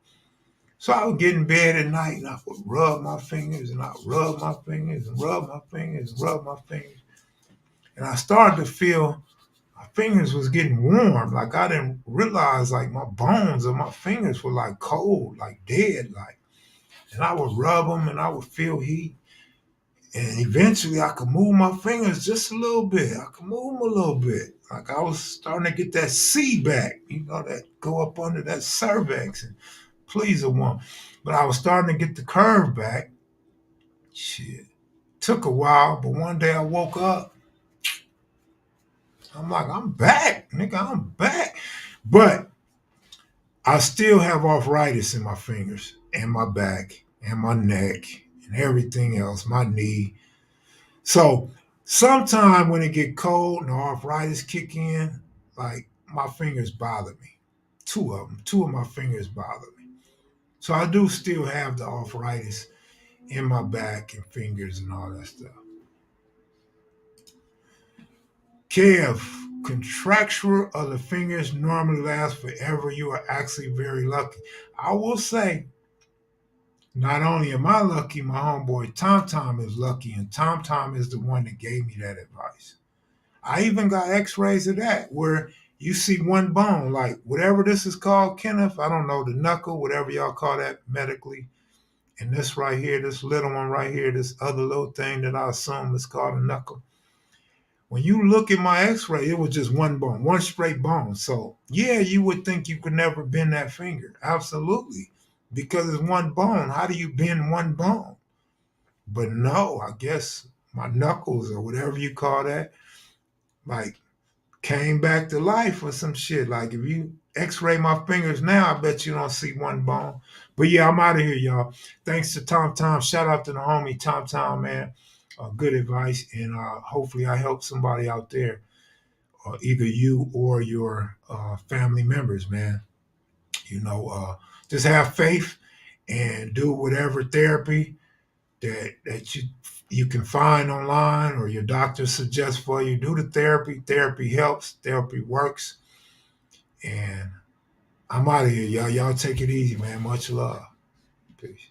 S1: So I would get in bed at night and I would rub my fingers and I would rub my fingers and rub my fingers and rub my fingers. And I started to feel my fingers was getting warm. Like I didn't realize like my bones of my fingers were like cold, like dead. Like, and I would rub them and I would feel heat. And eventually I could move my fingers just a little bit. I could move them a little bit. Like I was starting to get that C back, that go up under that cervix and please a woman. But I was starting to get the curve back. Shit. Took a while, but one day I woke up. I'm like, I'm back, nigga, I'm back. But I still have arthritis in my fingers and my back and my neck and everything else, my knee. So sometime when it get cold and the arthritis kick in, like my fingers bother me. Two of my fingers bother me. So I do still have the arthritis in my back and fingers and all that stuff. Kev, contracture of the fingers normally lasts forever. You are actually very lucky. I will say, not only am I lucky, my homeboy Tom Tom is lucky, and Tom Tom is the one that gave me that advice. I even got x-rays of that where you see one bone, like whatever this is called, Kenneth, I don't know, the knuckle, whatever y'all call that medically. And this right here, this little one right here, this other little thing that I assume is called a knuckle. When you look at my x-ray, it was just one bone, one straight bone. So yeah, you would think you could never bend that finger. Absolutely. Because it's one bone. How do you bend one bone? But no, I guess my knuckles or whatever you call that, like came back to life or some shit. Like if you x-ray my fingers now, I bet you don't see one bone. But yeah, I'm out of here, y'all. Thanks to Tom Tom. Shout out to the homie Tom Tom, man. Good advice. And hopefully I help somebody out there, either you or your family members, man. Just have faith and do whatever therapy that you can find online or your doctor suggests for you. Do the therapy. Therapy helps. Therapy works. And I'm out of here, y'all. Y'all take it easy, man. Much love. Peace.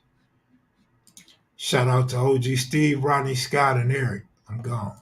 S1: Shout out to OG Steve, Rodney Scott, and Eric. I'm gone.